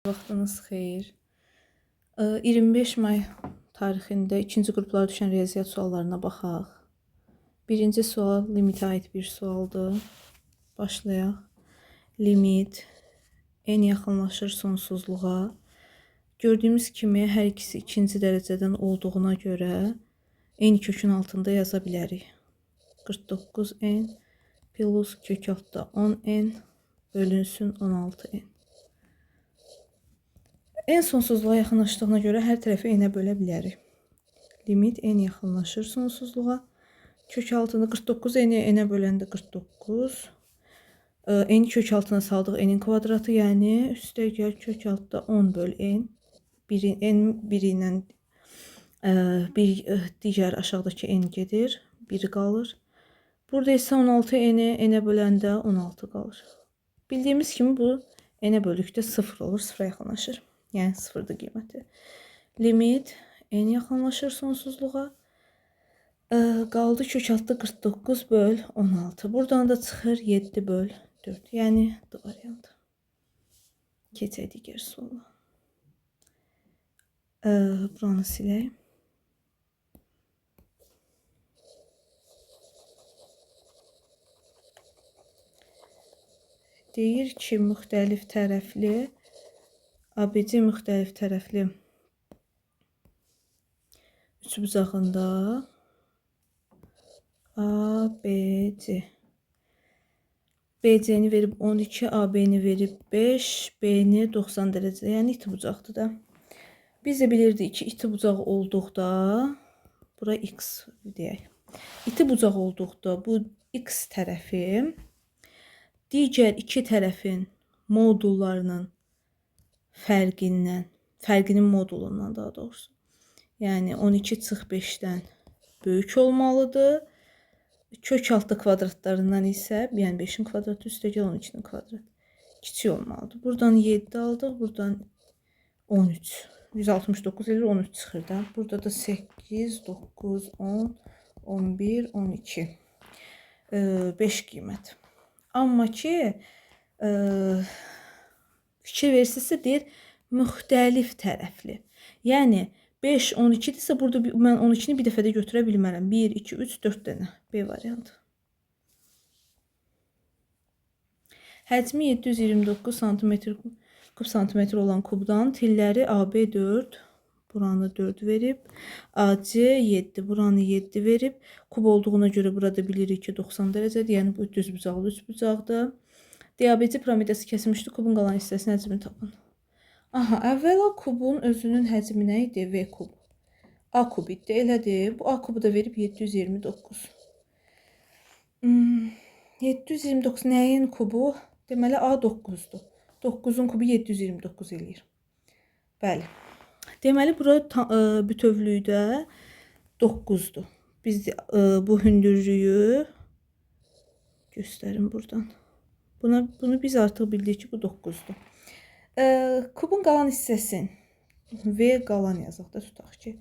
Vaxtınız xeyir. 25 may tarixində ikinci qruplara düşən riyaziyyat suallarına baxaq. Birinci sual limitə aid bir sualdır. Başlayaq. Limit n yaxınlaşır sonsuzluğa. Gördüyümüz kimi hər ikisi ikinci dərəcədən olduğuna görə n kökün altında yaza bilərik. 49n plus kök altda 10n bölünsün 16n. En sonsuzluğa yaxınlaşdığına görə hər tərəfi n-ə bölə bilərik. Limit n yaxınlaşır sonsuzluğa. Kök altında 49 n-ə böləndə 49. N kök altına saldıq n-in kvadratı, yəni üstəgəl kök altda 10 böl n. N biri ilə digər aşağıdakı n gedir. 1 qalır. Burada isə 16 n-ə böləndə 16 qalır. Bildiyimiz kimi bu n-ə bölükdə 0 olur, 0-a yaxınlaşır. Yəni 0-dır qiyməti. Limit n yaxınlaşır sonsuzluğa. Qaldı kök altda 49 böl 16. Buradan da çıxır 7 böl 4. Yəni D variantı. Keçək digər suala. Buranı silək. Deyir ki, müxtəlif tərəfli ABC müxtəlif tərəfli üçbucağında ABC BC-ni verib 12, AB-ni verib 5, B-ni 90 dərəcədə, yəni iti bucaqdır da. Biz də bilirdik ki, iti bucaq olduqda, bura X deyək. İti bucaq olduqda bu X tərəfi digər iki tərəfin modullarının fərqinin modulundan daha doğrusu. Yəni 12 çıx 5-dən böyük olmalıdır. Kök altı kvadratlarından isə, yəni 5-in kvadratı üstəgəl 12-nin kvadratı kiçik olmalıdır. Buradan 7 aldıq, buradan 13. 169 edir, 13 çıxır da. Burada da 8, 9, 10, 11, 12. 5 qiymət. Amma ki, fikir verirsinizsə deyir, müxtəlif tərəfli. Yəni, 5, 12-dirsə, burada mən 12-ni bir dəfədə götürə bilmərəm. 1, 2, 3, 4 dənə. B variantı. Həcmi 729 cm olan kubdan tilləri AB4, buranı 4 verib, AC 7, buranı 7 verib. Kub olduğuna görə burada bilirik ki, 90 dərəcədir, yəni bu düz bucaqlı üç bucaqdır. Diabeti piramidası kəsilmişdir, kubun qalan hissəsinin həcmini tapın. Aha, əvvəla kubun özünün həcmi nə idi? V kub. A kub idi, elədir. Bu A kubu da verib 729. 729 nəyin kubu? Deməli, A 9-dur. 9-un kubu 729 eləyir. Bəli. Deməli, bura bütövlükdə 9-dur. Biz bu hündürlüyü göstərim buradan. Bunu biz artıq bildik ki, bu 9-dur. Kubun qalan hissəsin V qalan yazaq da tutaq ki,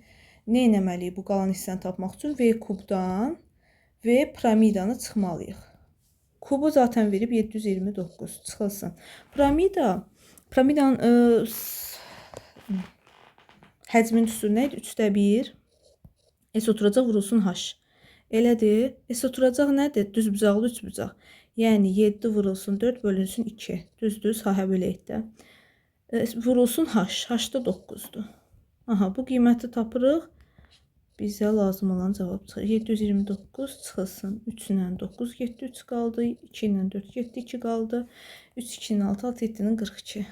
nə etməliyik bu qalan hissəni tapmaq üçün? V kubdan V piramidanı çıxmalıyıq. Kubu zaten verib 729 çıxılsın. Piramidanın həcmin üstü nə idi? 3də 1. S oturacaq vurulsun H. Elədir. S oturacaq nədir? Düz bucaqlı üç bucaq. Yəni 7 vurulsun 4 bölünsün 2. Düz H-ə bölək də. Vurulsun H. H-da 9-dur. Aha, bu qiyməti tapırıq. Bizə lazım olan cavab çıxır. 729 çıxılsın. 3 ilə 9 getdi, 3 qaldı. 2 ilə 4 getdi, 2 qaldı. 3, 2 ilə 6, 6, 7-nin 42.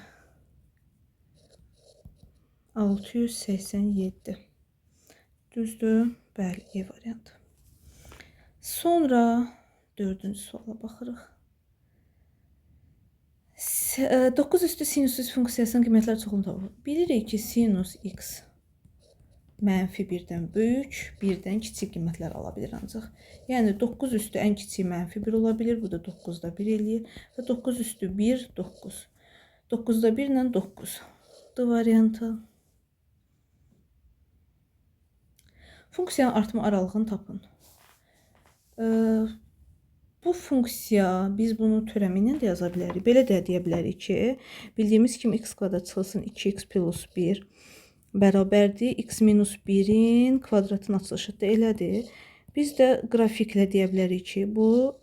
687. Düzdür? Bəli, E variantı. Sonra 4-cü suala baxırıq. 9 üstü sinüs funksiyasının qiymətləri çoxunu tapılır. Bilirik ki, sinus x mənfi 1-dən böyük, 1-dən kiçik qiymətlər ala bilir ancaq. Yəni 9 üstü ən kiçik mənfi 1 ola bilir. Bu da 9-da 1 eləyir. Və 9 üstü 1, 9. 9-da 1 ilə 9. D variantı. Funksiyanın artma aralığını tapın. Bu funksiya biz bunu türəmi ilə də yaza bilərik. Belə də deyə bilərik ki, bildiyimiz kimi x kvadrat çıxılsın 2x plus 1 bərabərdir x minus 1-in kvadratın açılışı da elədir. Biz də qrafiklə deyə bilərik ki, bu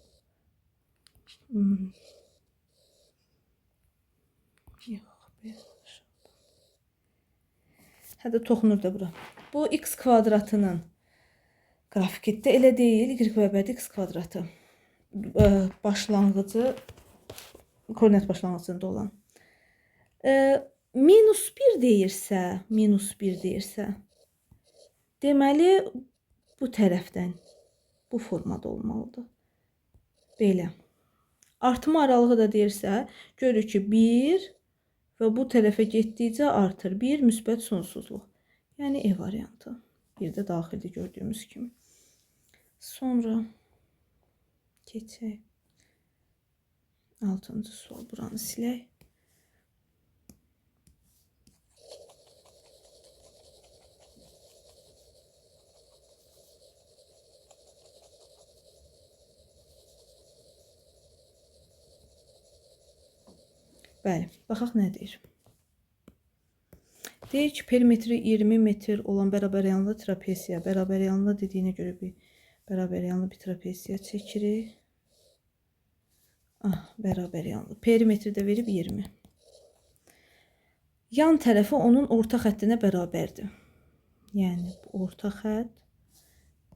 hətta toxunur da bura. Bu x kvadratının grafikdə elə deyil, y bərabərdir x kvadratı. Başlanğıcı, koordinat başlanğıcında olan. Minus 1 deyirsə, deməli bu tərəfdən bu formada olmalıdır. Belə. Artma aralığı da deyirsə, görürük ki 1 və bu tərəfə getdikcə artır. 1 müsbət sonsuzluq. Yəni E variantı. Bir də daxildə gördüyümüz kimi. Sonra keçək. 6-cı sual. Buranı silək. Bəli, baxaq nə deyir. Deyir ki, perimetri 20 metr olan bərabəryanlı trapesiya. Bərabəryanlı dediyinə görə bir bərabəryanlı bir trapesiya çəkirik. Bərabəryanlı. Perimetri də verib 20. Yan tərəfi onun orta xəttinə bərabərdir. Yəni, orta xətt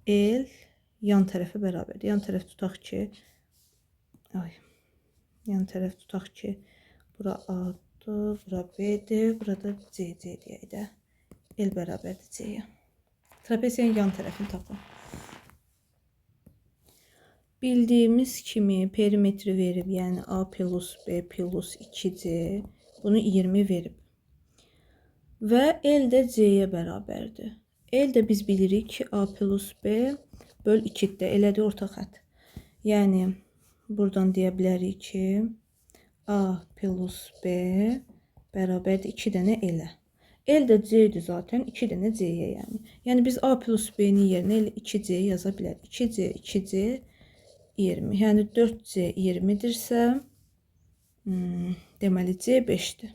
L yan tərəfə bərabərdir. Yan tərəf tutaq ki, bura A-dır, bura B-dir, burada C-C deyək də. L bərabərdir C-yə. Trapesiyanın yan tərəfini tapın. Bildiyimiz kimi perimetri verib, yəni A plus B plus 2C, bunu 20 verib. Və L də C-yə bərabərdir. L də biz bilirik ki, A plus B böl 2-dir, elədir orta xətt. Yəni, buradan deyə bilərik ki, A plus B bərabərdir 2 dənə L-ə. L də C-dir zaten, 2 dənə C-yə yəni. Yəni, biz A plus B-nin yerinə 2C yaza bilərik. 2C, 2C, 20. Yəni 4C 20-dirsə, deməli C 5-dir.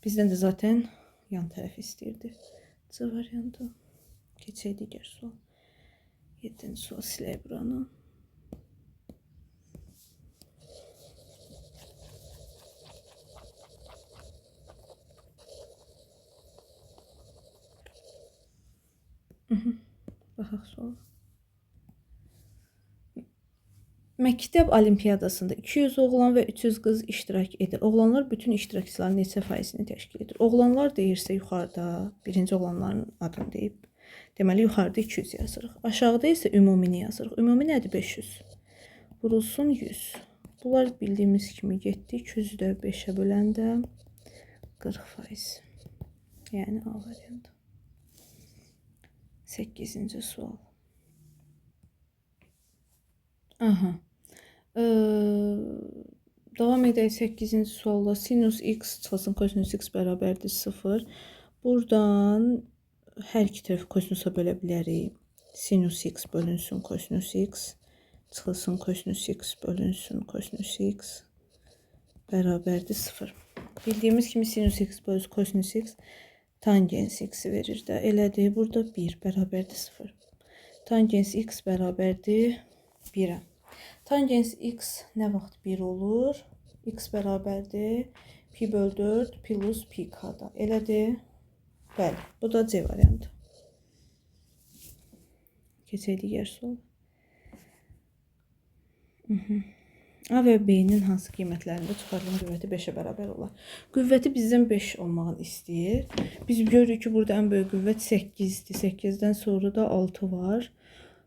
Bizdən də zaten yan tərəf istəyirdi. C variantı. Keçək digər sual. 7-ci sual silək buranı. Baxaq sual. Məktəb olimpiyadasında 200 oğlan və 300 qız iştirak edir. Oğlanlar bütün iştirakçıların neçə faizini təşkil edir? Oğlanlar deyirsə yuxarıda, birinci oğlanların adını deyib. Deməli, yuxarıda 200 yazırıq. Aşağıda isə ümumini yazırıq. Ümumi nədir? 500. Vurulsun 100. Bunlar bildiyimiz kimi getdi. 200-ü də 5-ə böləndə 40%. Yəni A variantı. 8-ci sual. Davam edək 8-ci sualla. Sinus x çıxılsın kosinus x bərabərdir 0. Buradan hər iki tərəfi kosinusa bölə bilərik. Sinus x bölünsün kosinus x. Çıxılsın kosinus x bölünsün kosinus x bərabərdir 0. Bildiyimiz kimi sinus x bölünsün kosinus x tangens x-i verir də. Elədir. Burada 1 bərabərdir 0. Tangens x bərabərdir 1-ə. Tangens x nə vaxt 1 olur? X bərabərdir pi böl 4 plus pi k-da. Elədir? Bəli, bu da C variantı. Keçək digər sual. A və B-nin hansı qiymətlərində çıxarılan qüvvəti 5-ə bərabər olar? Qüvvəti bizdən 5 olmağını istəyir. Biz görürük ki, burada ən böyük qüvvət 8-dir. 8-dən sonra da 6 var.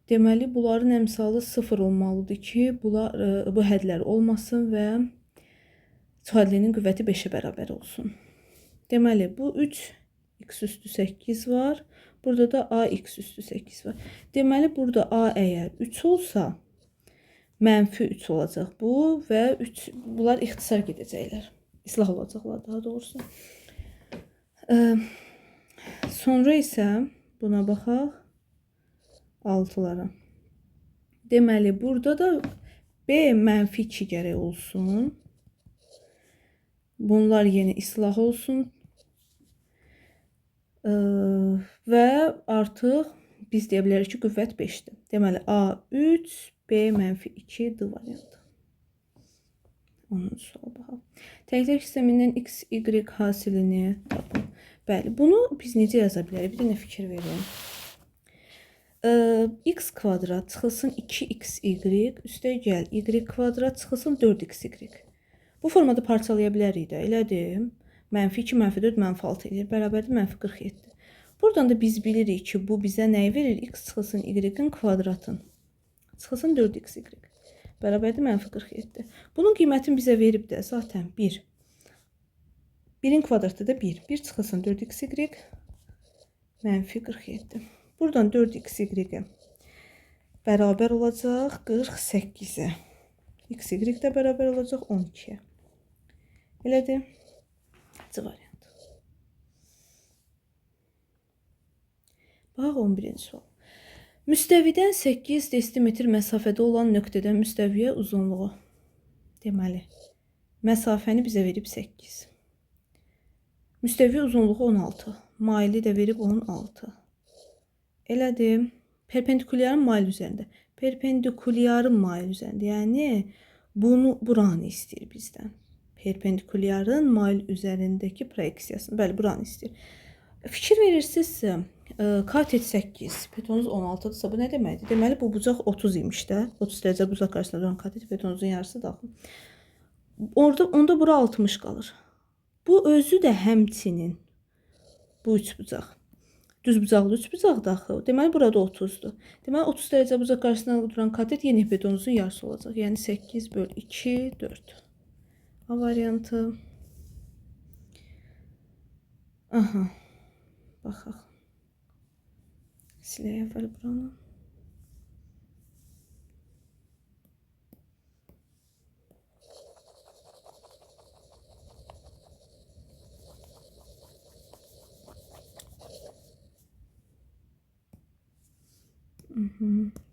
Deməli, bunların əmsalı 0 olmalıdır ki, bu hədlər olmasın və mühadilinin qüvvəti 5-ə bərabər olsun. Deməli, bu 3x üstü 8 var. Burada da ax üstü 8 var. Deməli, burada a əgər 3 olsa, mənfi 3 olacaq bu və bunlar ixtisar gedəcəklər. İslah olacaqlar daha doğrusu. Sonra isə buna baxaq. 6'lara. Deməli, burada da B mənfi 2 gərək olsun. Bunlar yeni islah olsun. Və artıq biz deyə bilərik ki, qüvvət 5-dir. Deməli, A3, B mənfi 2-dir variantı. 10-cu sual baxaq. Təklər sistemindən x, y hasilini tapın. Bəli, bunu biz necə yaza bilərik? Bir dənə fikir verin. X kvadrat çıxılsın 2xy, üstəgəl y kvadrat çıxılsın 4xy. Bu formada parçalaya bilərik də, elədir. Mənfi 2, mənfi 4, mənfi 6 edir. Bərabərdir, mənfi 47. Buradan da biz bilirik ki, bu bizə nəyi verir? X çıxılsın y-in kvadratın. Çıxılsın 4xy. Bərabərdir, mənfi 47. Bunun qiymətini bizə verib də zaten 1. 1'in kvadratı da 1. 1 çıxılsın 4xy, mənfi 47. Buradan 4xy bərabər olacaq 48'e. Xy də bərabər olacaq 12'ye. Elədir. C variant. Bax 11-ci sual. Müstəvidən 8 desimetr məsafədə olan nöqtədən müstəviyə uzunluğu. Deməli, məsafəni bizə verib 8. Müstəvi uzunluğu 16. Maili də verib 16. Elədir. Perpendikulyarın mail üzərində. Perpendikulyarın mail üzərində. Yəni, buranı istəyir bizdən. Perpendikulyarın mail üzərindəki proyeksiyasını. Bəli, buranı istəyir. Fikir verirsinizsə, katet 8, betonunuz 16-dırsa, bu nə deməkdir? Deməli, bu bucaq 30 imiş də. 30 dərəcə bucaq qarşısında duran katet betonunuzun yarısı daxil. Onda bura 60 qalır. Bu özü də həmçinin bu üç bucaq. Düz bucaqlı üç bucaq daxil. Deməli, burada 30'dur. Deməli, 30 dərəcə bucaq qarşısında duran katet yeni betonunuzun yarısı olacaq. Yəni 8 bölü 2, 4. A variantı. Aha. Baxaq. Silək əvvəl buranı.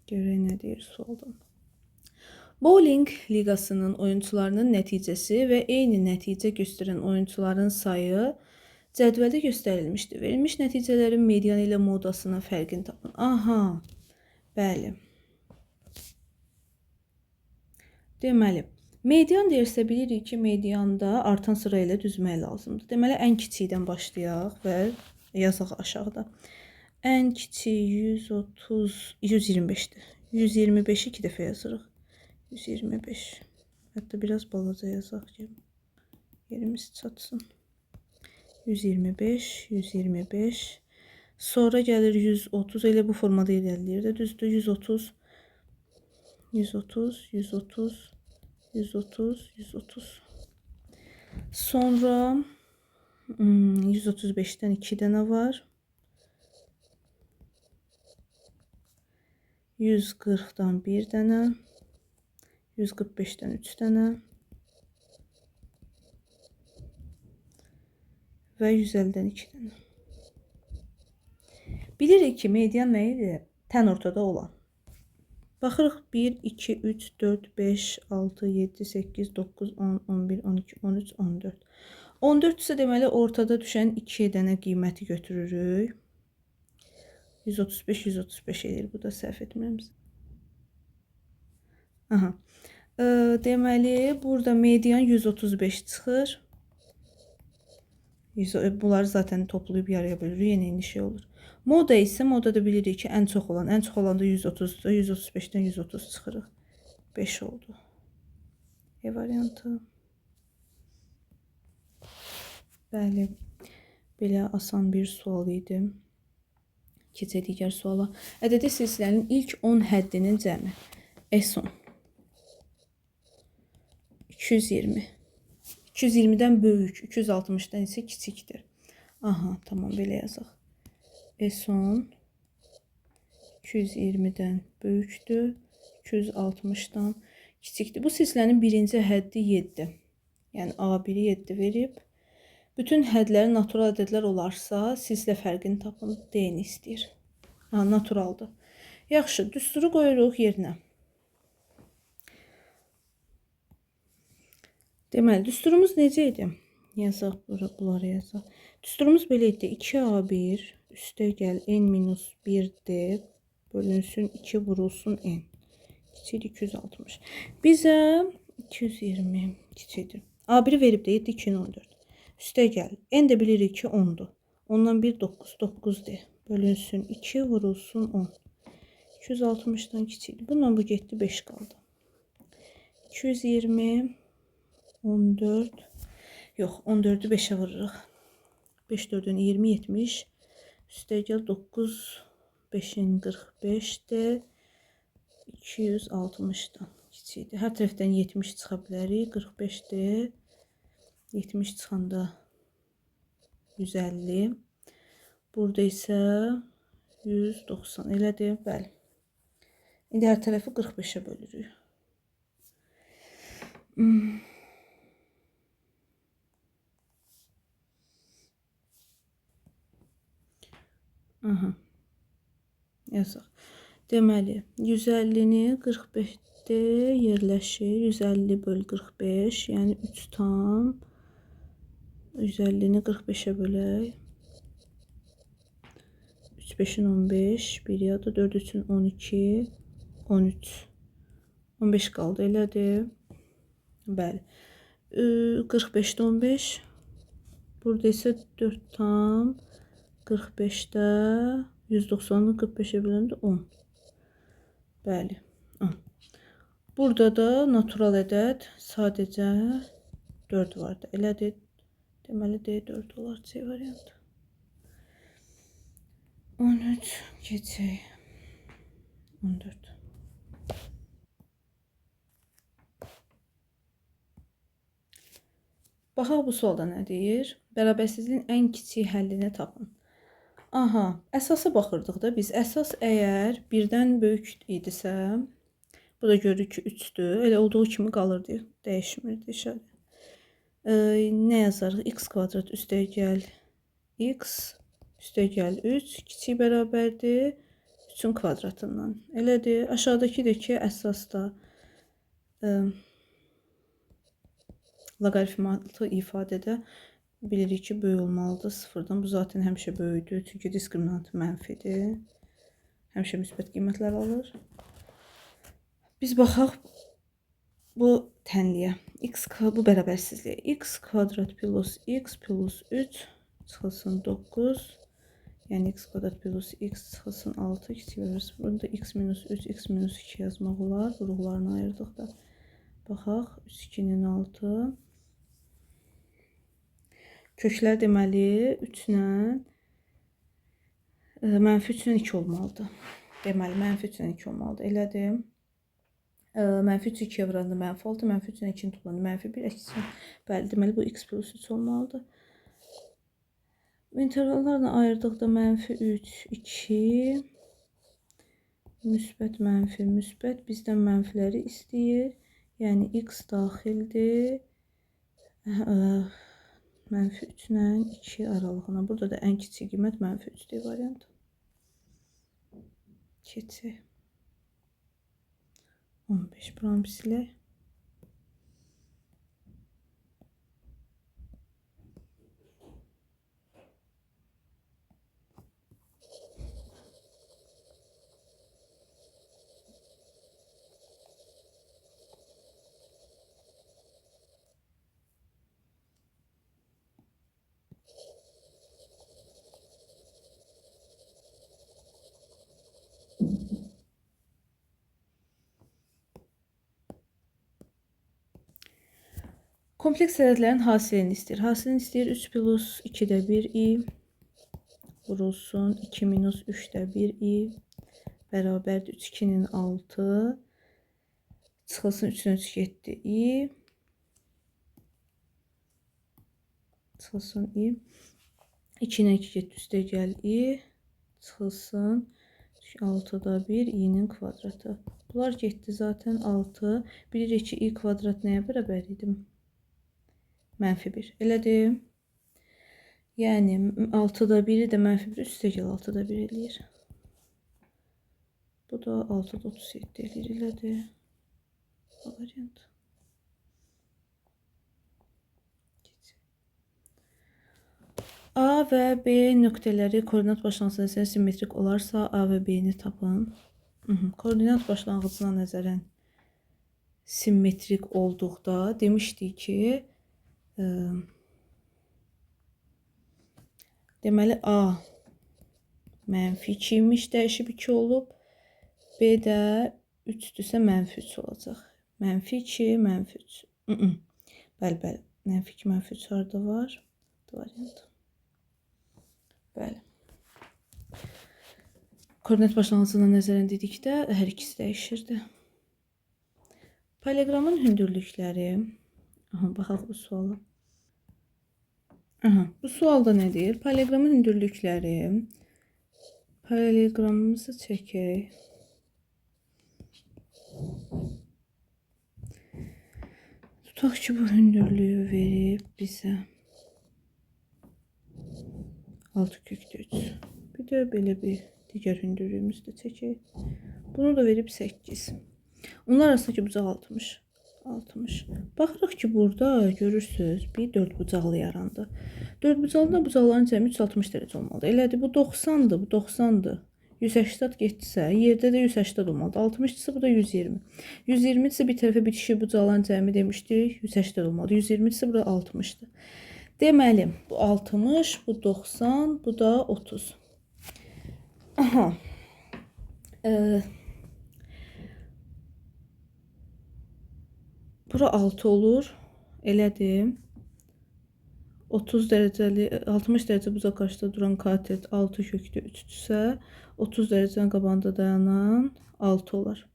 Görək nə deyir sualdan. Bowling liqasının oyuncularının nəticəsi və eyni nəticə göstərən oyuncuların sayı cədvəldə göstərilmişdir. Verilmiş nəticələrin median ilə modasının fərqini tapın. Aha, bəli. Deməli, median deyirsə bilirik ki, medianda artan sıra ilə düzmək lazımdır. Deməli, ən kiçikdən başlayaq və yazaq aşağıda. Ən kiçik 125'dir. 125'i 2 dəfə yazırıq. 125. Hətta biraz balaca yazaq ki, yerimiz çatsın. 125, 125. Sonra gəlir 130. Elə bu formada irəliləyir də, düzdür. 130, 130, 130, 130, 130. Sonra 135'dən 2 dənə var. 140'dan 1 dənə. 145'dən 3 dənə. Və 150'dən 2 dənə. Bilirik ki, median nə idi? Tən ortada olan. Baxırıq 1, 2, 3, 4, 5, 6, 7, 8, 9, 10, 11, 12, 13, 14. 14 isə deməli ortada düşən 2 dənə qiyməti götürürük. 135, 135 edir. Bu da səhv etmirəmsə. Aha. Deməli, burada median 135 çıxır. Bunları zaten toplayıb yarıya bölürük. Yenə eyni şey olur. Moda isə, moda da bilirik ki, ən çox olan. Ən çox olan da 130'da. 135'dən 130 çıxırıq. 5 oldu. E variantı. Bəli. Belə asan bir sual idi. Keçək digər suala. Ədədi silsilənin ilk 10 həddinin cəmi. S10. 220. 220'dən böyük. 260'dan isə kiçikdir. Aha, tamam, belə yazaq. S10 220'dən böyükdür. 260'dan kiçikdir. Bu silsilənin birinci həddi 7. Yəni A1'i 7 verib. Bütün hədləri natural ədədlər olarsa, silsilə fərqini tapın, D-ni istəyir. Naturaldır. Yaxşı, düsturu qoyuruq yerinə. Deməli, düsturumuz necə idi? Yazaq, bunları yazaq. Düsturumuz belə idi. 2A1 üstəgəl n-1D bölünsün 2 vurulsun n. Kiçikdir 260. Bizə 220 kiçikdir. A1-i verib də 7, 2, 14. Üstəgəl. N də bilirik ki 10'dur. Ondan 1, 9, 9'dir. Bölünsün 2 vurulsun 10. 260'dan kiçikdir. Bununla bu getdi 5 qaldı. 220 14 yox 14'ü 5'e vururuq. 5 4'ün 20 70 üstəgəl 9 5'in 45'də 260'dan kiçikdir. Hər tərəfdən 70 çıxa bilərik. 45'də 70 çıxanda 150. Burada isə 190 elədir. Bəli. İndi hər tərəfi 45'e bölürük. Aha. Yazaq. Deməli, 150'ni 45'də yerləşir. 150 böl 45, yəni 3 tam. 150'ni 45'e bölək. 3 5'in 15, 1 ya da 4 3'ün 12, 13. 15 qaldı, elədir. Bəli. 45'də 15. Burada isə 4 tam. 45'də 190'ı 45'e böləndə 10. Bəli, 10. Burada da natural ədəd sadəcə 4 vardı. Elədir. Deməli D4 olar C variantı. 13 keçək 14. Baxaq bu sualda nə deyir? Bərabərsizliyin ən kiçik həllini tapın. Aha, əsasa baxırdıq da biz. Əsas əgər 1-dən böyük idisə, bu da görürük ki 3'dür. Elə olduğu kimi qalırdı, dəyişmirdi işarə. Nə yazarıq? X kvadrat üstəgəl x üstəgəl 3 kiçik bərabərdir 3'ün kvadratından. Elədir. Aşağıdakıdır ki, əsasda loqaritmatlı ifadədə bilirik ki, böyük olmalıdır 0'dan. Bu zaten həmişə böyükdür. Çünki diskriminantı mənfidir. Həmişə müsbət qiymətlər alır. Biz baxaq bu tənliyə. Bu bərabərsizliyə. X kvadrat plus x plus 3 çıxılsın 9. Yəni x kvadrat plus x çıxılsın 6. Burada x minus 3, x minus 2 yazmaq olar. Vuruqlarını ayırdıq da. Baxaq. 3, 2'nin 6. Köklər deməli 3 ilə mənfi 3 ilə 2 olmalıdır. Deməli, mənfi 3 ilə 2 olmalıdır. Elədir. Mənfi 3 2'ye vuranda mənfi 6, mənfi 3 ilə 2'ni toplandı. Mənfi 1 əksi. Bəli, deməli bu x plus 3 olmalıdır. İntegrallarla ayırdıqda mənfi 3, 2, müsbət, mənfi, müsbət. Bizdən mənfiləri istəyir. Yəni x daxildir. Mənfi 3 ilə 2 aralığına. Burada da ən kiçik qiymət mənfi 3'dir variant. Keçək. 15 buranı silək. Kompleks ədədlərin hasilini istəyir. Hasilini istəyir 3 plus 2'də 1i vurulsun 2 minus 3'də 1i bərabərdir 3 2'nin 6 çıxılsın 3'dən 3 getdi i çıxılsın i 2 ilə 2 getdi üstə gəl i çıxılsın 6'da 1 i'nin kvadratı. Bunlar getdi zaten 6. Bilirik ki i kvadrat nəyə bərabər idi? Mənfi 1. Elədir. Yəni 6'da 1'i də mənfi 1 üstə gəl 6'da 1 eləyir. Bu da 6'da 37 eləyir. Elədir. Bu variant. A və B nöqtələri koordinat başlanğıcına simmetrik olarsa A və B-ni tapın. Koordinat başlanğıcına nəzərən simmetrik olduqda demişdik ki, deməli A mənfi 2 imiş, dəyişib 2 olub. B də 3-dürsə mənfi 3 olacaq. Mənfi 2, mənfi 3. Bəli. Mənfi 2, mənfi 3 harada var? Variant. Bəli. Koordinat başlanğıcına nəzərən dedikdə hər ikisi dəyişirdi. Paralleqramın hündürlükləri. Baxaq bu suala. Bu sualda nə deyir? Paralleqramın hündürlükləri. Paralleqramımızı çəkək. Tutaq ki, bu hündürlüyü verib bizə 6/3. Bir də belə bir digər hündürlüyümüzü də çəkək. Bunu da verib 8. Onlar arasındakı bucaq 60. Baxırıq ki, burada görürsünüz bir dördbucaqlı yarandı. Dördbucaqlı bucaqların cəmi 360 dərəcə olmalıdır. Elədir, bu 90'dır, bu 90'dır. 180 getdisə, yerdə də 180 olmalıdır. 60-dırsa bu da 120. 120-dirsə bir tərəfə bitişik bucaqların cəmi demişdik, 180 olmalıdır. 120-dirsə burada 60'dır. Deməli, bu 60, bu 90, bu da 30. Bura 6 olur. Elədim. 30 dərəcəli, 60 dərəcə bucaq qarşıda duran katet 6/3-dürsə, 30 dərəcənin qabağında dayanan 6 olar.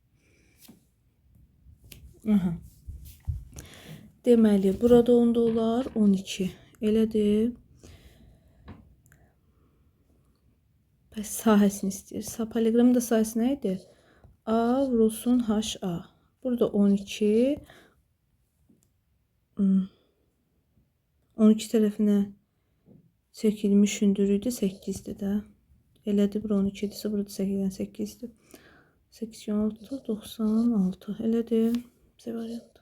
Deməli, burada onda olar 12. Elədir. Bəs sahəsini istəyir. Paralleqramın da sahəsi nə idi? A vurulsun HA. Burada 12. 12 tərəfinə çəkilmiş hündürlüyü 8'dir də. Elədir, bura 12'dirsə, burada 8'dir. 86, 96. Elədir. C variantı.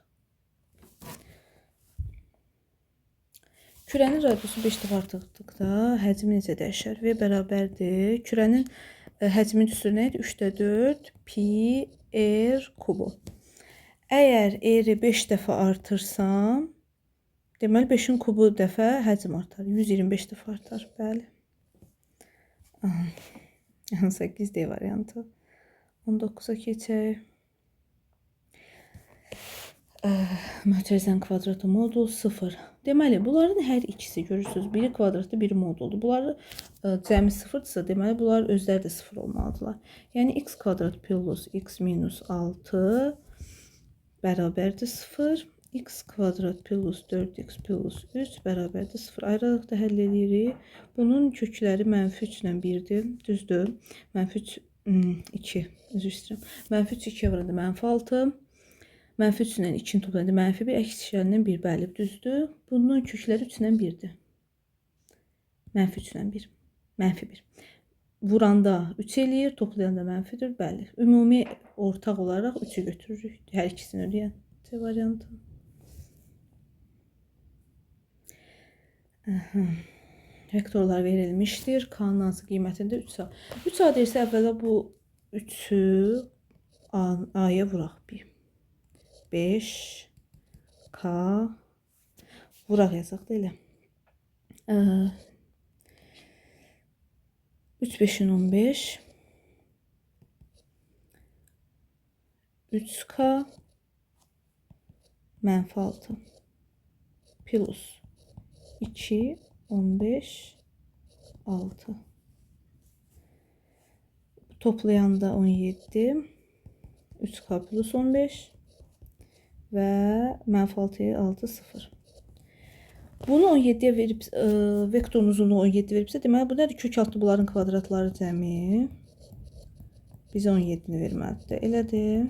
Kürənin radiusu 5 dəfə artırdıqda həcmi necə dəyişər? V bərabərdir. Kürənin həcmin üstü nə idi? 3/4 pi r kubu. Əgər r-i 5 dəfə artırsam, deməli 5'in kubu dəfə həcm artar. 125 dəfə artar. Bəli. 8D variantı. 19'a keçək. Mötərizənin kvadratı modul 0. Deməli, bunların hər ikisi görürsünüz. Biri kvadratlı, biri moduldur. Bunları cəmi 0'dırsa, deməli, bunlar özləri də 0 olmalıdırlar. Yəni, x kvadrat plus x minus 6 bərabərdir 0. X kvadrat plus 4x plus 3 bərabərdir 0. Ayrılıqda həll edirik. Bunun kökləri mənfi 3 ilə 1'dir. Düzdür. Mənfi 3, 2. Üzr istəyirəm. Mənfi 3, 2 vuranda mənfi 6. Mənfi 3 ilə 2'ni toplayanda mənfi 1, əks işarəndən 1 bəli, düzdür. Bunun kökləri 3 ilə 1'dir. Mənfi 3 ilə 1. Mənfi 1. Vuranda 3 eləyir, toplayanda mənfidir, bəli. Ümumi ortaq olaraq 3'ü götürürük. Hər ikisini ödəyən. C variantı. Vektorlar verilmişdir. K-nın hansı qiymətində 3A. 3A deyirsə, əvvəla bu 3'ü A-ya vuraq bir. 5 K vuraq yazaq da elə. 3 5'in 15 3K mənfi 6 plus 2 15 6 toplayanda 17 3K plus 15 və mənfi 6'ya 6 0. Bunu 17'ye verib, vektorun uzunluğu 17 veribsə, deməli, bu nədir? Kök altı bunların kvadratları cəmi. Bizə 17'ni verməlidir. Elədir.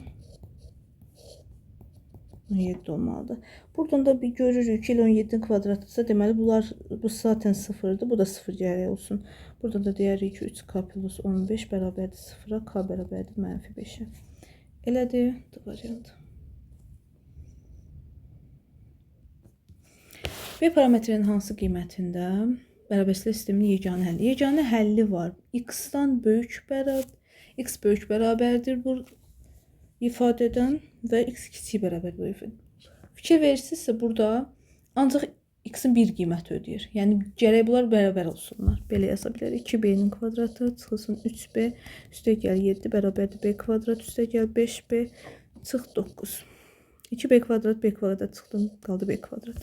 17 olmalıdır. Buradan da bir görürük ki, 17'nin kvadratıysa, deməli, bunlar, bu zaten 0'dır. Bu da 0 gərək olsun. Buradan da deyərik ki, 3K plus 15 bərabərdir 0'a, K bərabərdir mənfi 5'ə. Elədir. D variantı. V parametrinin hansı qiymətində bərabərlik sisteminin yeganə həlli. Yeganə həlli var. X-dan böyük bərabər, X böyük bərabərdir bu ifadədən və X kiçik bərabər bu ifadədən. Fikir verirsinizsə burada ancaq X-in bir qiyməti ödəyir. Yəni gərək bunlar bərabər olsunlar. Belə yaza bilərik. 2b-nin kvadratı çıxılsın 3b üstə gəl 7 bərabərdir b kvadrat üstə gəl 5b çıx 9. 2b kvadrat b kvadrat çıxdı qaldı b kvadrat.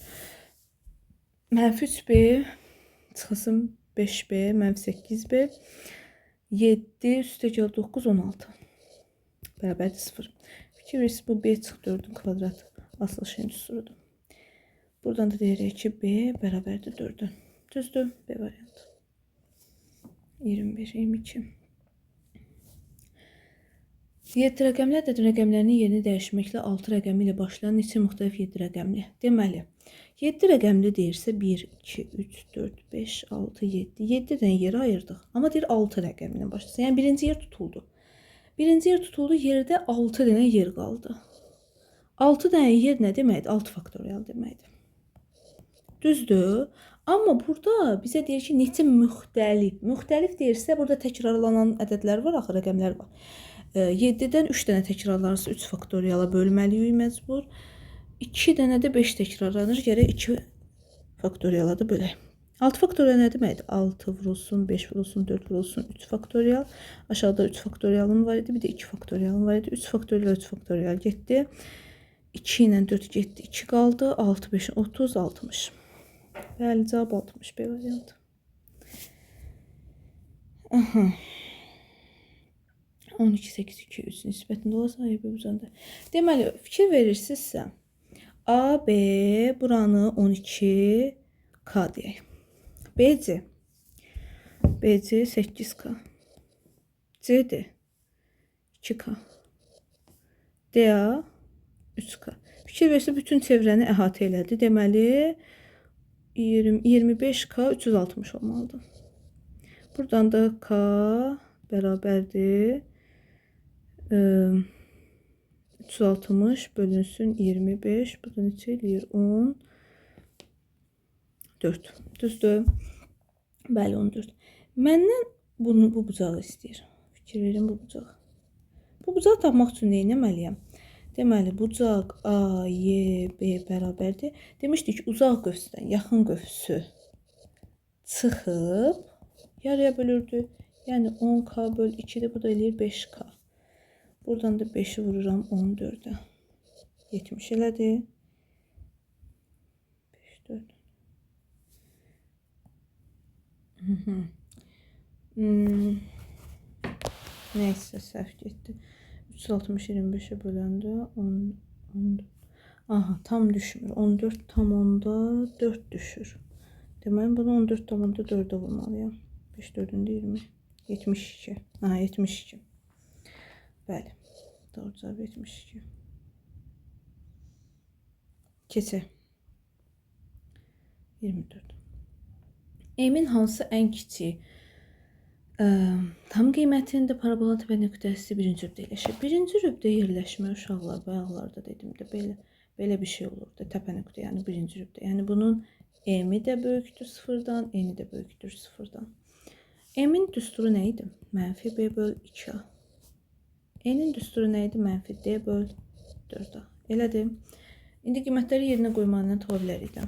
Mənfi 3b çıxılsın 5b mənfi 8b 7 üstə gəl 9 16 bərabərdir 0. Fikir verirsiniz bu b çıx 4-ün kvadratı asıl şeyin düsturudur. Buradan da deyirik ki b bərabərdir 4-ün. Düzdür? B variantı. 21, 22. 7 rəqəmli ədəd rəqəmlərinin yerini dəyişməklə 6 rəqəmi ilə başlayan neçə müxtəlif 7 rəqəmli? Deməli, 7 rəqəmli deyirsə 1, 2, 3, 4, 5, 6, 7. 7 dənə yerə ayırdıq. Amma deyir 6 rəqəmi ilə başlasın. Yəni birinci yer tutuldu. Birinci yer tutuldu, yerdə 6 dənə yer qaldı. 6 dənə yer nə deməkdir? 6 faktorial deməkdir. Düzdür? Amma burada bizə deyir ki, neçə müxtəlif. Müxtəlif deyirsə, burada təkrarlanan ədədlər var, axı rəqəmlər var. 7-dən 3 dənə təkrarlanırsa 3 faktoriala bölməliyik məcbur. 2 dənə də 5 təkrarlanır, gərək 2 faktoriala da bölək. 6 faktorial nə deməkdir? 6 vurulsun, 5 vurulsun, 4 vurulsun, 3 faktorial. Aşağıda 3 faktorialım var idi, bir də 2 faktorialım var idi. 3 faktorial, 3 faktorial getdi. 2 ilə 4 getdi, 2 qaldı. 6, 5, 30, 60. Bəli, cavab 60 B variantı. Aha. 12, 8, 2, 3 nisbətində ola sahibi üzərində. Deməli, fikir verirsinizsə, A, B, buranı 12, K deyək. BC 8K. CD 2K. DA 3K. Fikir verirsə, bütün çevrəni əhatə elədi. Deməli, 25K 360 olmalıdır. Buradan da K bərabərdir 360 bölünsün 25. Bu da neçə eləyir? 14. Düzdür? Bəli, 14. Məndən bu bucağı istəyir. Fikir verin bu bucaq. Bu bucağı tapmaq üçün nə etməliyəm? Deməli, bucaq A, Y, B bərabərdir. Demişdik ki, uzaq qövsdən yaxın qövsü çıxıb yarıya bölürdü. Yəni 10K böl 2-də bu da eləyir 5K. Buradan da 5'i vururam 14'e. 70 elədi. 5, 4. Neyse səhv getdi. 360 25'e böləndə 14. Aha, tam düşmür. 14 tam onda 4 düşür. Deməli bunu 14 tam onda 4'e vurmalıyam. 5 4'ün 20. 72. Aha 72. Bəli. Doğru cavab 72. Keçək. 24. Emin hansı ən kiçik tam qiymətində parabola təpə nöqtəsi birinci rübdə yerləşir. Birinci rübdə yerləşmə uşaqlar bayaqlarda dedimdə belə bir şey olurdu. Təpə nöqtə yəni birinci rübdə. Yəni bunun m-i də böyükdür 0-dan, n-i də böyükdür 0-dan. M-in düsturu nə idi? Mənfi b böl 2a. N-in düsturu nə idi? Mənfi d böl 4a. Elədir. İndi qiymətləri yerinə qoymanla tapa bilərik də.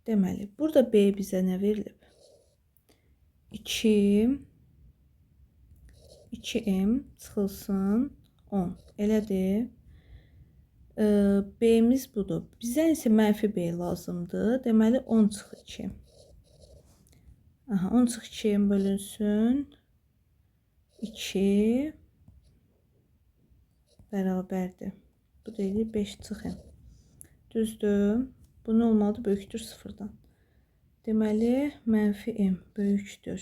Deməli, burada b bizə nə verilib? 2m çıxılsın 10. Elədir. B-miz budur. Bizə isə mənfi b lazımdır. Deməli 10 çıx 2. Aha, 10 çıx 2'ye bölünsün. 2 bərabərdir. Bu deyil 5 çıx m. Düzdür. Bu nə olmalıdır? Böyükdür 0-dan. Deməli, mənfi m böyükdür.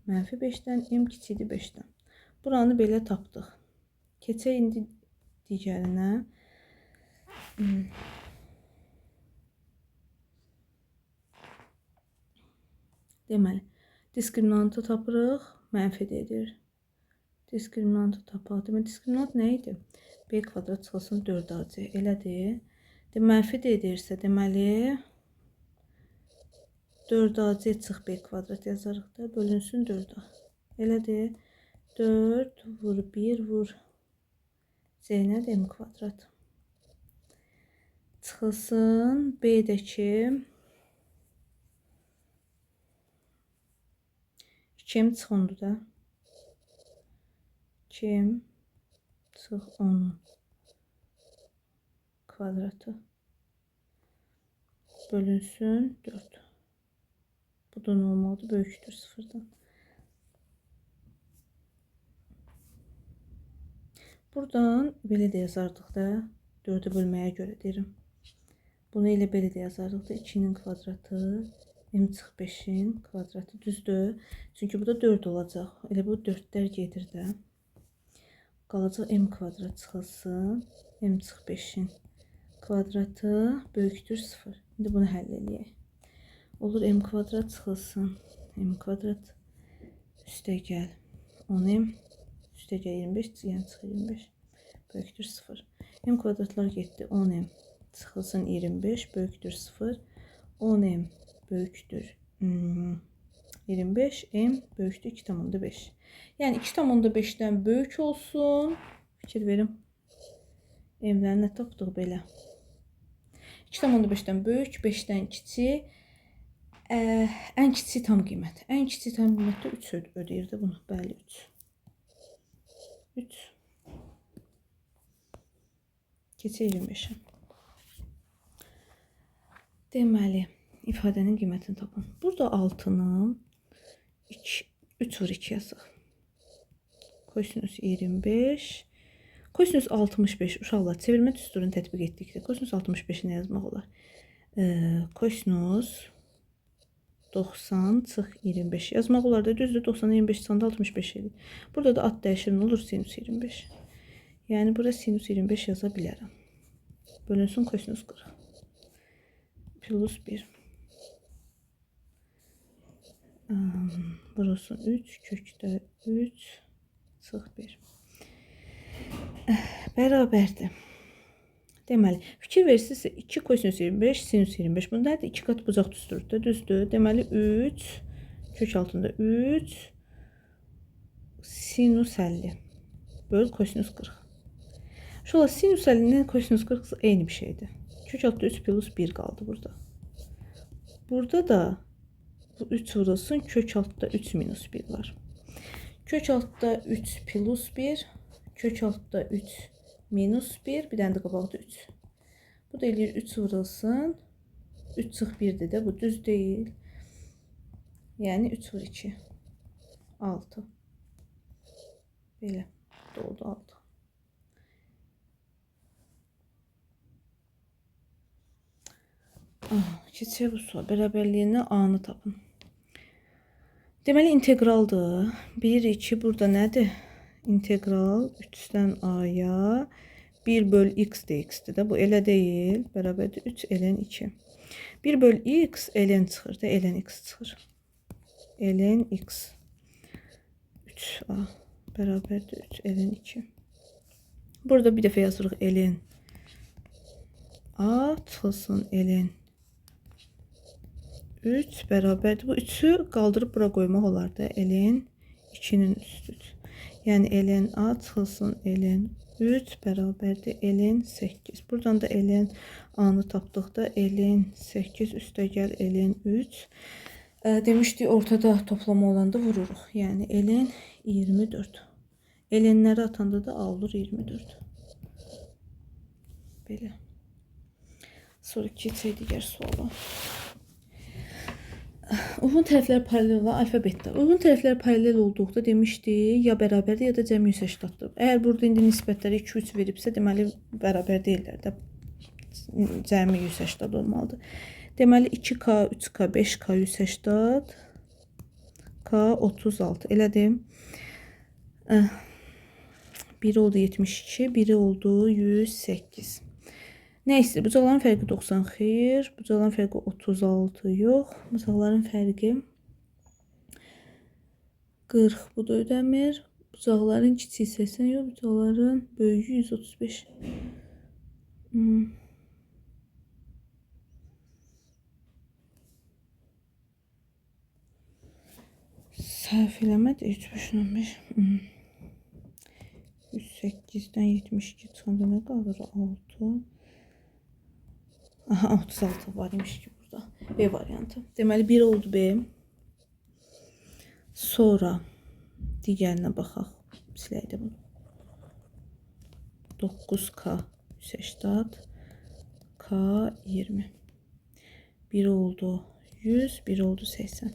Mənfi 5'dən, m kiçikdir 5'dən. Buranı belə tapdıq. Keçək indi digərinə. Deməli, diskriminantı tapırıq, mənfi edir. Diskriminantı tapaq. Demək, diskriminant nə idi? B kvadrat çıxılsın 4AC. Elədir. Mənfi D edirsə, deməli 4AC çıx B kvadrat yazarıq da. Bölünsün 4A. Elədir. 4 vur 1 vur C nədir? M kvadrat. Çıxılsın B-dəki 2M çıx 10'dur da. 2M çıx 10'un kvadratı bölünsün 4. Bu da nə olmalıdır? Böyükdür 0'dan. Buradan belə də yazardıq da. 4'ü bölməyə görə deyirəm. Bunu elə belə də yazardıq da. 2'nin kvadratı M çıx 5'in kvadratı düzdür. Çünki bu da 4 olacaq. Elə bu 4'lər gedir də. Qalacaq M kvadrat çıxılsın. M çıx 5'in kvadratı böyükdür 0. İndi bunu həll eləyək. Olur M kvadrat çıxılsın. M kvadrat üstə gəl 10M üstə gəl 25 yəni çıx 25 böyükdür 0. M kvadratlar getdi 10M çıxılsın 25 böyükdür 0. 10M böyükdür 25 M böyükdür 2,5. Yəni 2,5'dən böyük olsun. Fikir verin. M'lərini nə tapdıq belə. 2,5'dən böyük, 5'dən kiçik. Ən kiçik tam qiymət. Ən kiçik tam qiymətdə 3 ödəyirdi bunu. Bəli 3. 3. Keçək 25'ə. Deməli, ifadənin qiymətini tapın. Burada 6'nı 3 vur 2 yazıq. Kosinüs 25. Kosinüs 65. Uşaqlar, çevirmə düsturunu tətbiq etdikdə kosinüs 65'i nə yazmaq olar? Kosinüs 90 çıx 25 yazmaq olar da düzdür. 90'a 25 çıxanda 65 edir. Burada da ad dəyişir nə olur? Sinüs 25. Yəni burada sinüs 25 yaza bilərəm. Bölünsün kosinüs 40. Plus 1. Burası 3. Kökdə 3 çıx 1. Bərabərdir. Deməli, fikir versinizsə 2 kosinüs 25, sinüs 25. Bunda nədir? 2 qat bucaq düsturdur da, düzdür. Deməli 3, kök altında 3, sinüs 50 böl kosinüs 40. Şöyle sinüs 50 ilə kosinüs 40 eyni bir şeydir. Kök altında 3 plus 1 qaldı burada. Burada da bu 3 vurulsun, kök altında 3 minus 1 var. Kök altında 3 plus 1, kök altında 3 minus 1, bir dənə də qabaqda 3. Bu da eləyir 3 vurulsun. 3 çıx 1'dir də, bu düz deyil. Yəni 3 vur 2. 6. Belə. Doldu 6. Keçək bu sual. Bərabərliyini A-nı tapın. Deməli integraldır. 1, 2 burada nədir? İntegral 3'dən A'ya 1 böl x dx'dir də. Bu elə deyil. Bərabərdir 3 ln 2. 1 böl x ln çıxır da. Ln x çıxır. Ln x 3a bərabərdir 3 ln 2. Burada bir dəfə yazırıq ln a çıxılsın ln 3 bərabərdir. Bu 3'ü qaldırıb bura qoymaq olar da. Ln 2'nin üstüdür. Yəni ln a çıxılsın ln 3 bərabərdir ln 8. Buradan da ln a-nı tapdıqda ln 8 üstə gəl ln 3. Demişdik ortada toplama olanda vururuq. Yəni ln 24. Lnləri atanda da a olur 24. Belə. Sonra keçək digər suala. Uyğun tərəflər paralel olan alfabetdə. Uyğun tərəflər paralel olduqda demişdik, ya bərabərdir ya da cəmi 180'dir. Əgər burada indi nisbətləri 2, 3 veribsə, deməli bərabər deyirlər də. Cəmi 180 olmalıdır. Deməli 2K, 3K, 5K 180, K 36. Elədim. Biri oldu 72, biri oldu 108. Nə istəyir? Bucaqların fərqi 90 xeyr. Bucaqların fərqi 36 yox. Bucaqların fərqi 40. Bu da ödəmir. Bucaqların kiçiyi 80, yox, bucaqların böyüyü 135. Səhv eləmədi 3,5. 108-dən 72 çıxanda nə qalır? 6. Aha, 36 var imiş ki burada. B variantı. Deməli 1 oldu B. Sonra digərinə baxaq. Silək də bunu. 9K 180 K 20. 1 oldu 100, 1 oldu 80.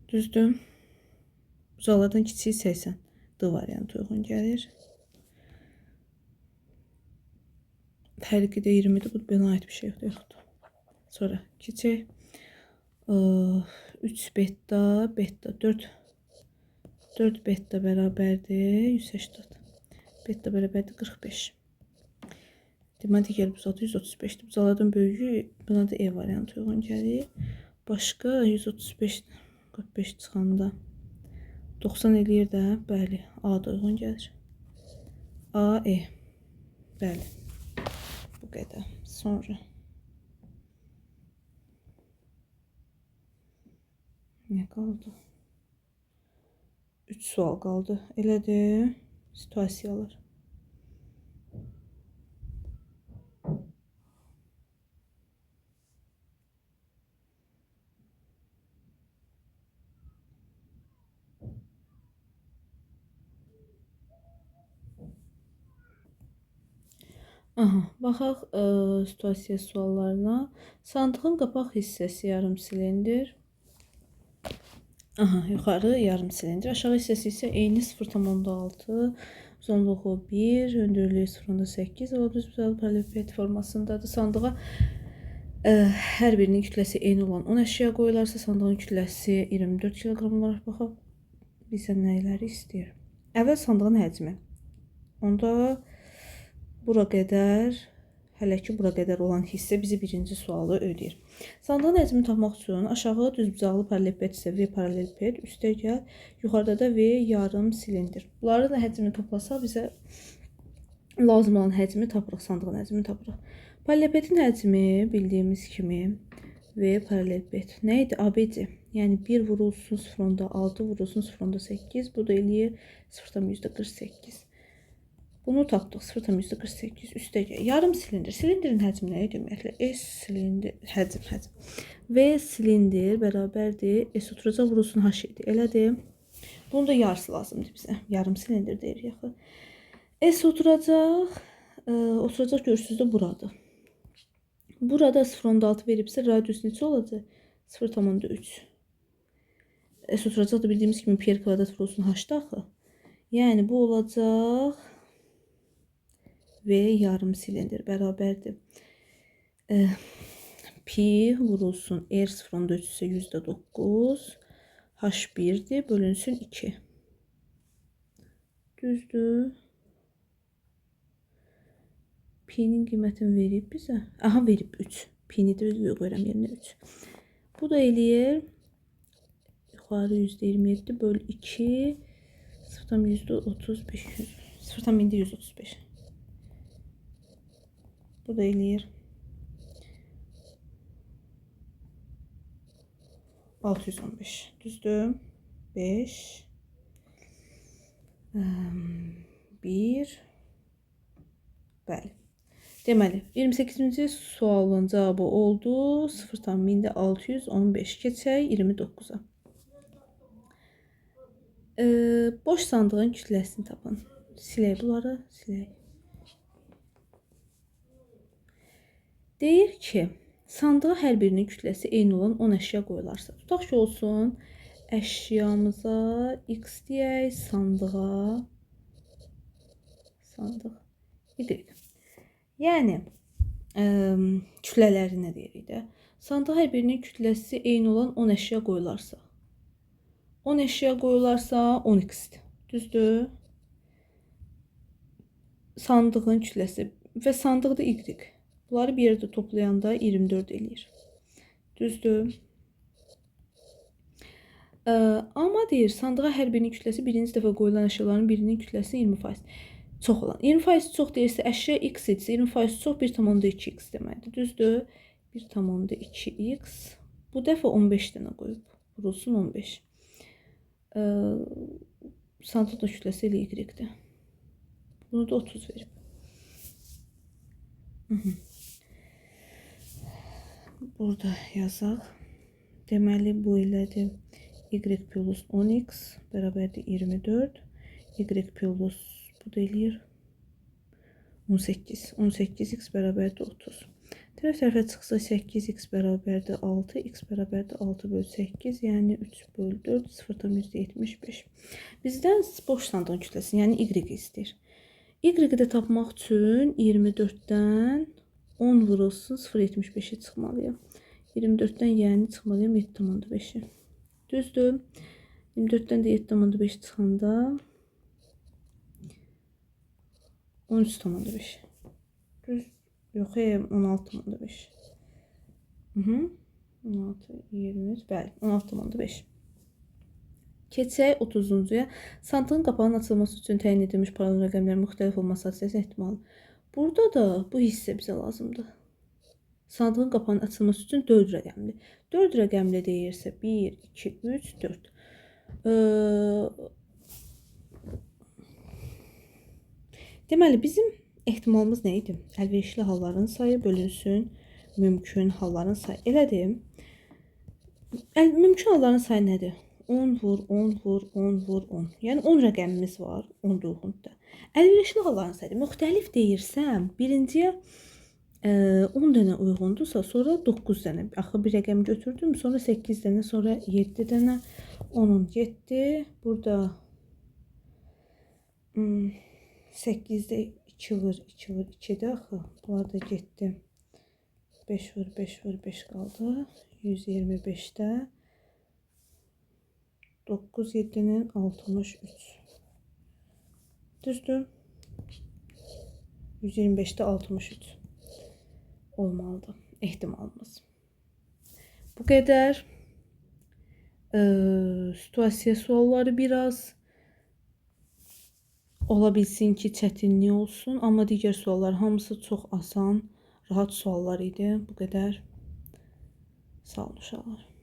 Düzdür? Bucaqlardan kiçiyi 80. D variantı uyğun gəlir. Fərqi də 20-dir. Bu buna aid bir şey yoxdur. Sonra keçək. 3 beta, beta 4. 4 beta bərabərdir 180. Beta bərabərdir 45. Deməli digər bucaqda 135-dir. Bucaqlardan böyüyü buna da E variantı uyğun gəlir. Başqa 135 45 çıxanda 90 eləyir də, bəli, A da uyğun gəlir. A, E. Bəli. Bu qədər. Sonra nə qaldı? 3 sual qaldı. Elədir. Situasiyalar. Aha, baxaq situasiya suallarına. Sandığın qapaq hissəsi yarım silindr. Aha, yuxarı yarım silindr. Aşağı hissəsi isə eyni 0,6, uzunluğu 1, hündürlüyü 0,8 və düz bucaqlı paraleliped formasındadır. Sandığa hər birinin kütləsi eyni olan 10 əşya qoyularsa, sandığın kütləsi 24 kiloqram olaraq baxaq. Bizə nələri istəyir? Əvvəl sandığın həcmi. Onda bura qədər, hələ ki bura qədər olan hissə bizi birinci sualı ödəyir. Sandığın həcmini tapmaq üçün aşağı düzbucaqlı paraleliped isə V paraleliped, üstə gəl, yuxarıda da V yarım silindr. Bunların da həcmini toplasaq bizə lazım olan həcmi tapırıq, sandığın həcmini tapırıq. Paralelipedin həcmi bildiyimiz kimi V paraleliped nə idi? ABC. Yəni 1 vurulsun 0,6 vurulsun 0,8, bu da eləyir 0,48. Bunu tapdıq 0,48 üstə gəl. Yarım silindr. Silindrin həcmi nə idi ümumiyyətlə? S silindr həcm. V silindr bərabərdir S oturacaq vurulsun H idi. Elədir. Bunun da yarısı lazımdır bizə. Yarım silindr deyirik axı. S oturacaq, görürsüz də buradır. Burada 0,6 veribsə radius neçə olacaq? 0,3. S oturacaq da bildiyimiz kimi pi kvadrat vurulsun H-da axı. Yəni bu olacaq V yarım silindr bərabərdir. Pi vurulsun R 0,3 isə %9. H1'dir. Bölünsün 2. Düzdür. Pi'nin qiymətini verib bizə. Aha, verib 3. Pi'ni də qoyuram yerinə 3. Bu da eləyir. Yuxarı %27 böl 2. 0,35. 0,135. Bu da eləyir 615. Düzdür. 5 1 Bəli. Deməli 28-ci sualın cavabı oldu 0,615. Keçək 29-a. Boş sandığın kütləsini tapın. Silək bunları, silək. Deyir ki, sandığa hər birinin kütləsi eyni olan 10 əşya qoyularsa. Tutaq ki, olsun, əşyamıza X deyək, sandığa Y. Yəni, kütlələri nə deyirik də? Sandığa hər birinin kütləsi eyni olan 10 əşya qoyularsa. 10 əşya qoyularsa 10x-dir. Düzdür? Sandığın kütləsi və sandıqda Y. Bunları bir yerdə toplayanda 24 eləyir. Düzdür? Amma deyir, sandığa hər birinin kütləsi birinci dəfə qoyulan əşyaların birinin kütləsi 20% çox olan. 20% çox deyirsə, əşya x idisə 20% çox 1,2x deməkdir. Düzdür? 1,2x. Bu dəfə 15 dənə qoyub. Vurulsun 15. Santının kütləsi elə y-dir. Bunu da 30 verib. Burada yazaq. Deməli, bu ilədir. Y plus 10x bərabərdir 24. Y plus bu da eləyir 18. 18x bərabərdir 30. Tərəf-tərəfə çıxsa 8x bərabərdir 6. X bərabərdir 6 bölü 8. Yəni 3 bölü 4. 0,75. Bizdən boş sandığın kütləsini, yəni y istəyir. Y-i də tapmaq üçün 24-dən 10 vurulsun 0,75-i çıxmalıyam. 24-dən yəni çıxmalıyam 7,5-i. Düzdür? 24-dən də 7,5 çıxanda 13,5. Düz. Yox, 16,5. 16, 23, bəli, 16,5. Keçək 30-cuya. Santığın qapağının açılması üçün təyin edilmiş paralel rəqəmlərin müxtəlif olması hadisəsi ehtimalı. Burada da bu hissə bizə lazımdır. Sandığın qapağının açılması üçün 4 rəqəmli. 4 rəqəmli deyirsə 1, 2, 3, 4. Deməli, bizim ehtimalımız nə idi? Əlverişli halların sayı bölünsün mümkün halların sayı. Elədir. Mümkün halların sayı nədir? 10 vur, 10 vur, 10 vur, 10. Yəni 10 rəqəmimiz var 10 ruhunda. Əlverişli halların sayı. Müxtəlif deyirsəm, birinciyə 10 dənə uyğundursa, sonra 9 dənə. Axı bir rəqəm götürdüm, sonra 8 dənə, sonra 7 dənə. 10'un 7. Burada 8'də 2 vur, 2 vur, 2'də axı. Burada getdi. 5 vur, 5 vur, 5 qaldı. 125'də 9, 7'nin 63. Düzdür? 125'də 63 olmalıdır ehtimalımız. Bu qədər. Situasiya sualları biraz ola bilsin ki çətinlik olsun, amma digər suallar hamısı çox asan, rahat suallar idi. Bu qədər. Sağ olun uşaqlar.